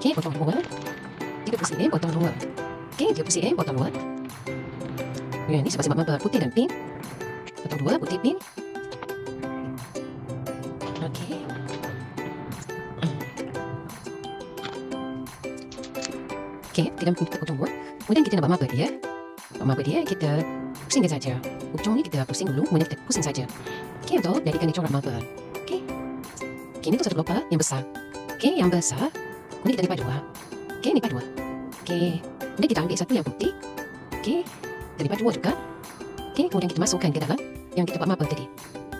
Okey, potong dua. 30 cm, potong dua. Okey, 30 cm, potong dua. Ini sebab mama putih dan pink. Potong dua, putih pink. Okey. Okey, kita potong dua. Kemudian kita nak buat maba dia. Maba dia kita pusingkan saja. Ujung ni kita pusing dulu, kemudian kita pusing saja. Okey, untuk jadikan dia corak maba. Okey. Okey, ini tu satu kelopak yang besar. Okey, yang besar. Kemudian kita lipat dua. Okey, lipat dua. Okey. Kemudian kita ambil satu yang putih. Okey. Kita lipat dua juga. Okey, kemudian kita masukkan ke dalam yang kita buat maba tadi.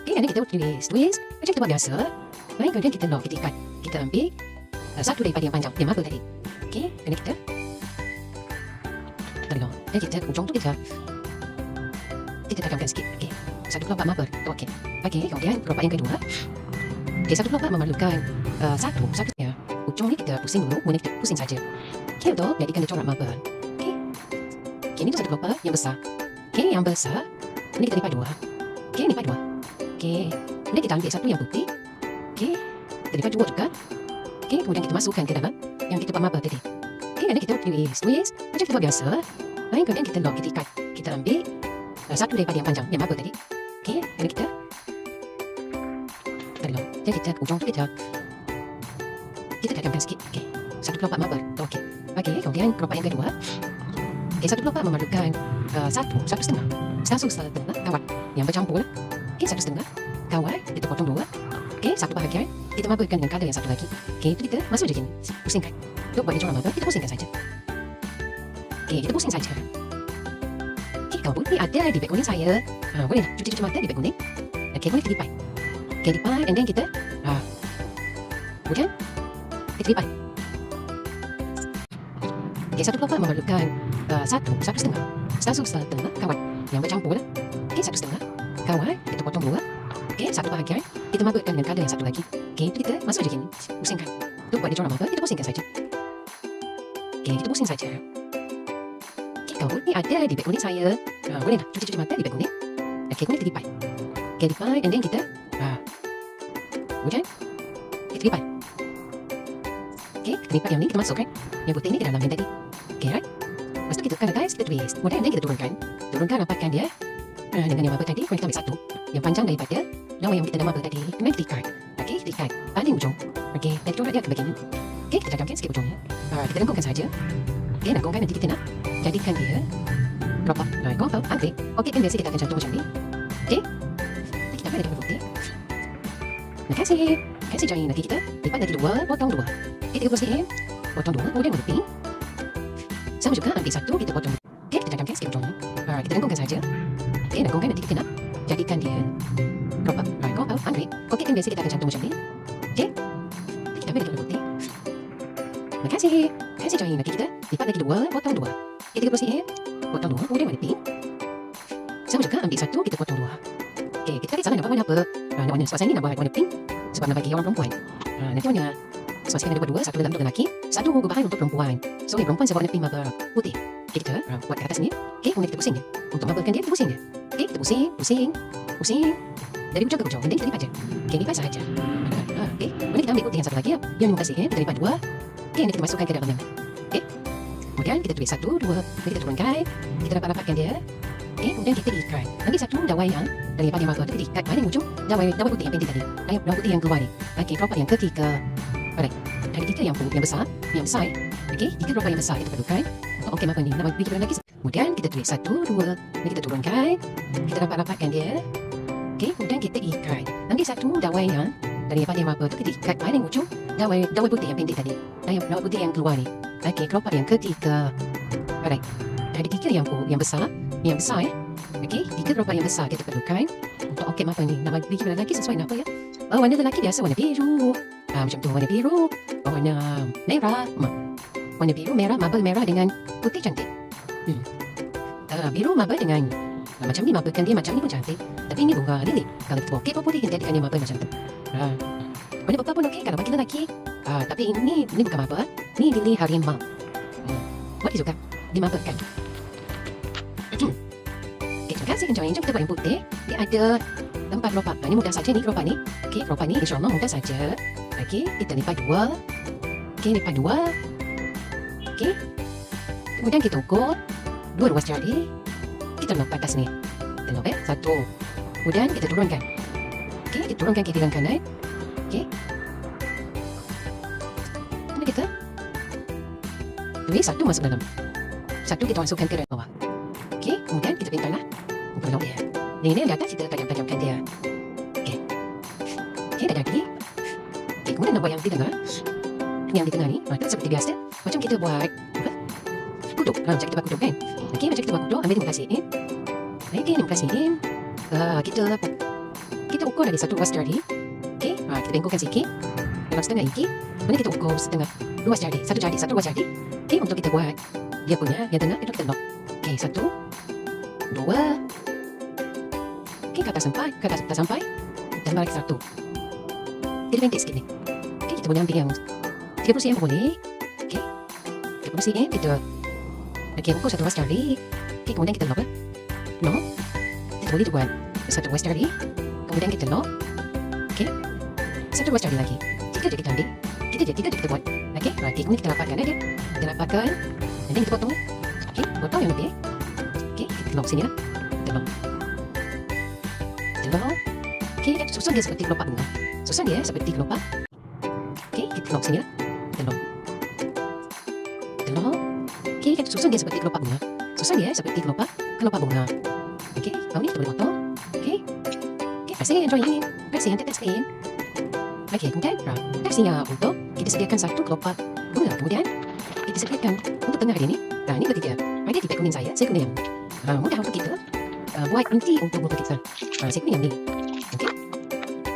Okey, nanti kita tulis macam kita buat biasa. Baik, kemudian kita lock, kita ikat. Kita ambil satu daripada yang panjang, yang maba tadi. Okey, kemudian kita tarik. Dan kita ujung tu kita tekankan sikit. Okey. Satu kelopak maba. Okey. Okey, kemudian kelopak yang kedua. Okey, satu kelopak memerlukan satu ya. Ujung ni kita pusing dulu, kemudian kita pusing saja. Okey, untuk jadikan dia corak maba. Okey. Okey, ini tu satu kelopak yang besar. Okey, yang besar. Kemudian kita lipat dua. Okey, lipat dua. Okey. Kemudian kita ambil satu yang putih. Okey. Kita lipat dua juga. Okey, kemudian kita masukkan ke dalam yang kita buat maba tadi. Okey, dan kita tulis macam kita buat biasa. Baik, kemudian kita lock, kita ikat. Kita ambil satu daripada yang panjang, yang maba tadi. Okey, dan kita tarik. Jadi kita ujung tu kita tekankan sikit. Okey. Satu kelopak maba. Okey. Okey, kemudian kelopak yang kedua. Okey, satu kelopak memerlukan satu setengah kawat yang bercampur. Okey, satu setengah kawat kita potong dua. Okey, satu bahagian kita mabakan dengan color yang satu lagi. Okey, itu kita masuk je gini. Pusingkan. Untuk buat dia corak maba, kita pusingkan saja. Okey, kita pusing saja. Okey, kau pun ni ada di beg kuning saya. Boleh lah, cuci mata di beg kuning. Okey, boleh kita lipat. Okey, lipat, and then kita kemudian kita lipat. Okey, satu kelopak memerlukan satu setengah kawat yang bercampur. Okey, satu setengah kawat kita potong dua. Okey, satu bahagian kita mabakan dengan color yang satu lagi. Okey, itu kita masuk je gini. Pusingkan. Untuk buat dia corak maba, kita pusingkan saja. Okey, kita pusing saja. Okey, kau ni ada di beg kuning saya. Boleh lah, cuci mata di beg kuning. Okey, kemudian kita lipat. Okey, lipat, and then kita kemudian kita lipat. Okey, kita lipat yang ni, kita masukkan yang putih ni ke dalam yang tadi. Okey, right? Lepas tu kita tekan atas, kita twist. Kemudian kita turunkan. Rapatkan dia dengan yang maba tadi. Kemudian kita ambil satu yang panjang daripada lawan yang kita dah maba tadi. Kemudian kita ikat. Okey, kita ikat paling ujung. Okey, dan corak dia ke begini. Okey, kita tekankan sikit ujungnya. Kita lengkungkan saja. Okey, lengkungkan, nanti kita nak jadikan dia kelopak. Kau tahu, anggrek. Okey, kan biasa kita akan contoh macam ni. Okey, kita ambil dari putih. Terima kasih join. Nanti kita lipat lagi dua, potong dua. Okey, 30 cm, potong dua, kemudian warna pink. Sama juga, ambil satu, kita potong. Okey, kita tekankan sikit ujungnya. Kita lengkungkan saja. Okey, lengkungkan, nanti kita nak jadikan dia kelopak. Kau tahu, anggrek. Okey, kan biasa kita akan contoh macam ni. Okey, kita ambil lagi warna putih. Terima kasih join. Nanti kita lipat lagi dua, potong dua. Okey, 30 cm, potong dua, kemudian warna pink. Sama juga, ambil satu, kita potong dua. Okey, kita tak salah nak buat warna apa. Nak warna suasana ni nak buat warna pink. Sebab nak bagi orang perempuan. Nanti warna suasana ada dua, satu dalam untuk lelaki, satu bahan untuk perempuan. So, perempuan saya buat warna pink maba putih. Okey, kita buat ke atas ni. Okey, kemudian kita pusing dia. Untuk mabakan dia, kita pusing dia. Okey, kita pusing. Dari ujung ke ujung. Kemudian kita lipat je. Okey, lipat sahaja. Okey, kemudian kita ambil putih yang satu lagi. Yang 15 cm, kita lipat dua. Okey, nanti kita masukkan ke dalam yang. Okey. Kemudian kita tulis satu, dua. Kemudian kita turunkan. Kita rapatkan dia. Okey, kemudian kita ikat. Ambil satu dawai yang daripada yang maba tu, kita ikat paling ujung dawai putih yang pendek tadi. Dawai putih yang keluar ni. Okey, kelopak yang ketiga. Alright. Ada tiga yang besar. Okey, tiga kelopak yang besar kita perlukan. Okey, maba ni. Nak bagi kita lagi. Kemudian kita tulis satu, dua. Kemudian kita turunkan. Kita rapatkan dia. Okey, kemudian kita ikat. Ambil satu dawai yang daripada yang maba tu, kita ikat paling ujung dawai putih yang pendek tadi. Dawai putih yang keluar ni. Okey, kelopak yang ketiga. Alright. Ada tiga yang besar. Okey, tiga kelopak yang besar kita perlukan untuk okey maba ni. Nak bagi kita lagi sesuai nak apa ya? Warna lelaki biasa warna biru. Macam tu, warna biru, warna merah. Warna biru, merah, maba merah dengan putih cantik. Biru maba dengan macam ni, mabakan dia macam ni pun cantik. Tapi ini bunga lilin. Kalau kita okey pun putih, kita jadikan dia maba macam tu. Warna purple pun okey kalau bagi lelaki. Tapi ini bukan maba. Ni lilin harimau. Boleh juga dimabakan. Okey, terima kasih join. Jom kita buat yang putih. Dia ada 4 kelopak. Ini mudah saja ni kelopak ni. Okey, kelopak ni insya-Allah mudah saja. Okey, kita lipat dua. Okey, lipat dua. Okey. Kemudian kita ukur 2 ruas jari. Kita lock ke atas ni. Kita lock 1. Kemudian kita turunkan. Okey, kita turunkan kiri dan kanan. Okey. Kemudian kita tulis 1 masuk dalam. 1 kita masukkan ke bawah. Okey, kemudian kita pintarlah ukur lock dia. Yang di atas kita tajam-tajamkan dia. Okey. Okey, dah jadi. Okey, kemudian nak buat yang di tengah. Yang di tengah ni, itu seperti biasa. Macam kita buat kutuk. Macam kita buat kutuk kan. Okey, macam kita buat kutuk, ambil demokrasi in. Okey, demokrasi in. Kita ukur dari 1 ruas jari. Okey, kita bengkokkan sikit. Dalam setengah inci. Kemudian kita ukur setengah ruas jari. 1 jari, 1 ruas jari. Okey, untuk kita buat dia punya yang tengah, itu kita lock. Okey, 1, 2. Okey, ke atas sampai. Dan balik 1. Kita bentik sikit ni. Okey, kita boleh ambil yang 30 cm boleh. Okey. 30 cm kita. Okey, ukur 1 ruas jari. Okey, kemudian kita lock. Lock. Kita boleh buat 1 ruas jari. Kemudian kita lock. Okey. 1 ruas jari lagi. 3 je kita ambil. 3 je kita buat. Okey. Okey, kemudian kita rapatkan dia. Kita rapatkan. Dan kita potong. Okey, potong yang lebih. Okey, kita lock sini lah. Kita lock. Kita lock. Okey, susun dia seperti kelopak bunga. Susun dia seperti kelopak. Okey, kita lock sini lah. Kita lock. Okey, kita susun dia seperti kelopak bunga. Susun dia seperti kelopak bunga. Okey, lalu ni kita boleh potong. Okey. Okey, press in, tekan screen. Okey, kemudian dah siap untuk kita sediakan 1 kelopak bunga. Kemudian kita sediakan untuk tengah dia ni. Ni ketiga. Dia di beg kuning saya guna yang mudah untuk kita buat inti untuk motor kita. Saya guna yang ni. Okey.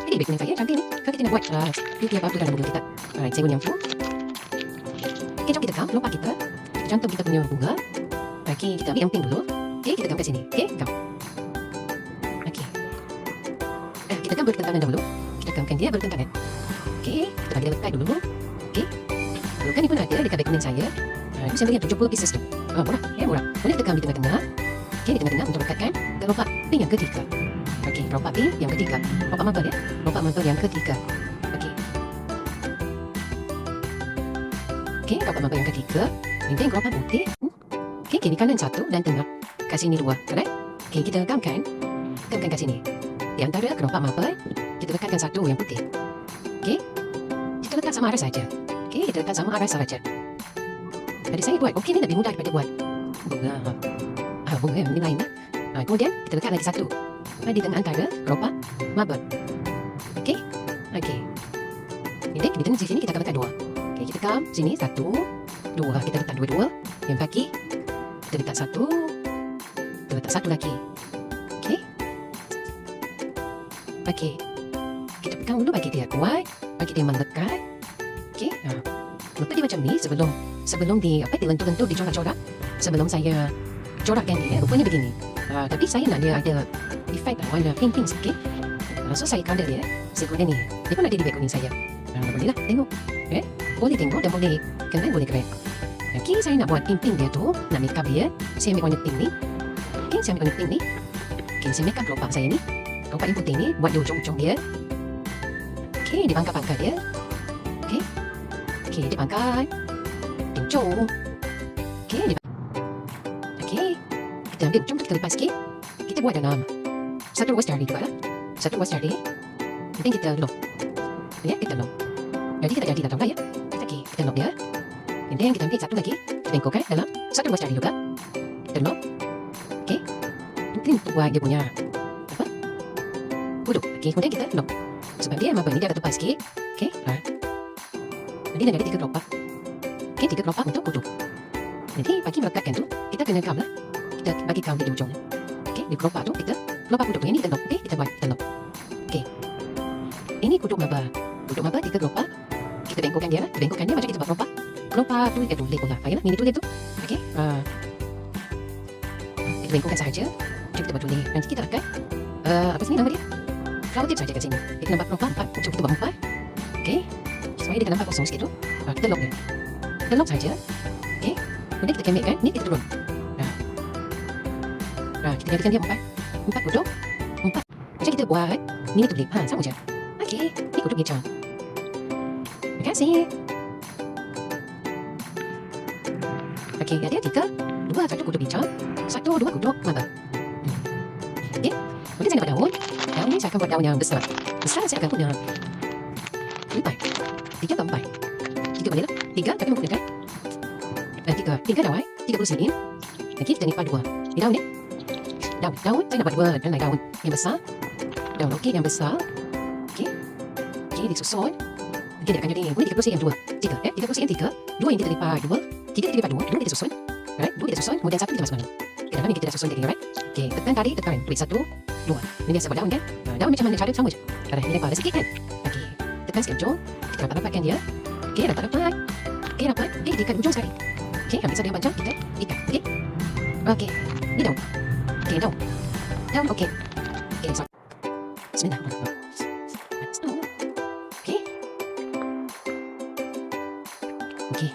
Jadi beg kuning saya cantik ni. Kalau kita nak buat inti apa-apa dalam mobil kita. Saya guna yang tu. Okey, jom kita gam kelopak kita. Kita cantum kita punya bunga. Okey, kita ambil yang pink dulu. Okey, kita gam kat sini. Okey, gam. Okey. Kita gam bertentangan dahulu. Kita gamkan dia bertentangan. Okey, kita bagi dia lekat dulu. Okey. Dulu kan ni pun ada dekat beg kuning saya. Ini saya beli yang 70 pieces tu. Murah. Ya, murah. Boleh kita gam di tengah-tengah. Okey, di tengah-tengah untuk lekatkan kelopak pink yang ketiga. Okey, kelopak pink yang ketiga. Kelopak marble ya. Kelopak marble yang ketiga. Okey. Okey, kelopak marble yang ketiga. Kemudian kelopak putih. Okey, kiri kanan 1 dan tengah. Kat sini 2. Alright? Okey, kita gamkan. Gamkan kat sini. Di antara kelopak marble, kita lekatkan 1 yang putih. Okey. Kita letak sama arah saja. Okey, kita letak sama arah saja. Tadi saya buat, okey ni lebih mudah daripada buat bunga. Bunga yang ni lain lah. Kemudian kita lekat lagi 1 di tengah antara kelopak marble. Okey. Okey. Jadi di tengah sini kita akan letak 2. Okey, kita kam sini 1, 2. Kita letak 2. Yang kaki kita letak 1. Kita letak 1 lagi. Okey. Okey. Kita pegang dulu bagi dia kuat, bagi dia melekat. Okey. Lepas dia macam ni sebelum dilentur-lentur, dicorak-corak. Sebelum saya corakkan dia, rupanya begini. Tapi saya nak dia ada efek warna pink-pink sikit. So saya color dia. Saya guna ni. Dia pun ada di beg kuning saya. Boleh lah, tengok. Boleh tengok dan boleh keren. Okey, saya nak buat pink-pink dia tu. Nak make up dia. Saya ambil warna pink ni. Okey, saya ambil warna pink ni. Okey, saya make up kelopak saya ni. Kelopak yang putih ni, buat di ujung-ujung dia. Okey, di pangkat-pangkat dia. Okey. Okey, di pangkat. Di ujung. Okey, okey. Kita ambil ujung tu, kita lepas sikit. Kita buat dalam 1 ruas jari juga lah. 1 ruas jari. Kemudian kita lock. Ya, kita lock. Jadi kita jadi dalam lah ya. Okey, kita lock dia. Kemudian kita ambil 1 lagi. Kita bengkokkan dalam 1 ruas jari juga. Kita lock. Okey. Mungkin untuk buat dia punya duduk. Okey, kemudian kita lock. Sebab dia marble ni dia agak tebal sikit. Okey. Jadi dah ada 3 kelopak. Okey, 3 kelopak untuk duduk. Jadi bagi melekatkan tu, kita kena gam lah. Kita bagi gam di ujung. Okey, di kelopak tu kita kelopak duduk yang ni kita lock. Okey, kita buat, kita lock. Okey. Ini duduk marble. Duduk marble 3 kelopak. Kita bengkokkan dia lah. Kita bengkokkan dia macam kita buat kelopak. Kelopak tu dia tulis pula. Ayolah, mini tulis tu. Okey. Kita bengkokkan sahaja. Macam kita buat tulis. Nanti kita akan apa sini nama dia? Flower tip saja kat sini. Kita nampak kelopak 4. Macam kita buat 4. Okey. Supaya dia nampak kosong sikit tu. Kita lock dia. Kita lock saja. Okey. Kemudian kita kemetkan. Ni kita turun. Kita jadikan dia 4 duduk. 4. Macam kita buat mini tulip. Sama je. Okey. Ni duduk dia macam. Terima kasih. Okey, ada 3, 2, 1 kuduk hijau, 1, 2 kuduk mata. Okey, kemudian saya dapat daun. Daun ni saya akan buat daun yang besar. Besar saya akan punya 4. 3 ke 4. 3 boleh lah. 3 tapi menggunakan 3 daun, 30 sen. Okey, kita lipat 2. Ni daun ni. Daun saya nak buat 2 dan daun yang besar. Daun okey yang besar. Okey. Okey, disusun. Okey, dia akan jadi boleh 30 sen yang 2. 3, 30 sen yang 3. 2 yang kita lipat 2. 3 kita lipat 2. 2 kita susun. Alright, 2 kita susun. Kemudian 1 kita masukkan. Okay, dalam ni kita dah susun tadi, alright. Okey, tekan tadi, tekan. Duit 1, 2. Ini biasa buat daun kan? Daun macam mana cara sama je. Alright, ini lempar sikit kan? Okey, tekan sikit ujung. Kita rapat-rapatkan dia. Okey, rapat-rapat. Okey, rapat. Okey, kita ikat ujung sekali. Okey, habis ada yang panjang, kita ikat. Okey. Okey, ni daun. Okey, daun. Daun, okey. Okey, so. Bismillah. Okey. Okey.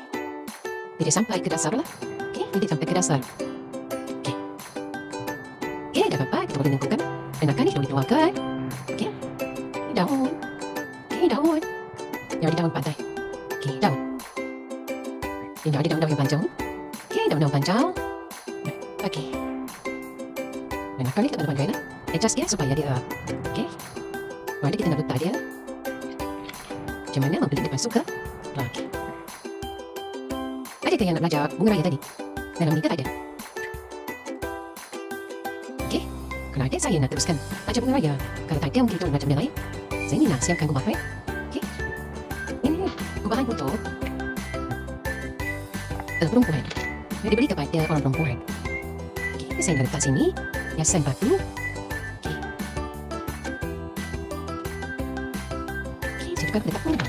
Dia sampai ke dasar lah. Okey, dia sampai ke dasar. Okey. Okey, dah dapat. Kita boleh lengkungkan. Enakan ni, boleh tuangkan. Okey. Ni daun. Okey, daun. Yang ada daun pantai. Okey, daun. Ini ada daun-daun yang panjang. Okey, daun-daun panjang. Okey. Enakan ni kita boleh pandai lah. Adjust dia supaya dia. Okey. Mana kita nak letak dia. Macam mana membelit dia masuk ke. Okey. Adakah yang nak belajar bunga raya tadi? Dalam ni ke tak ada? Okey. Kalau ada, saya nak teruskan belajar bunga raya. Kalau tak ada, mungkin tuan macam dia lain. Saya ni nak siapkan gubahan. Okey. Ini gubahan untuk perempuan. Yang diberi kepada orang perempuan. Okey. Saya nak letak sini. Hiasan batu. Okey. Okey. Saya juga letak bunga.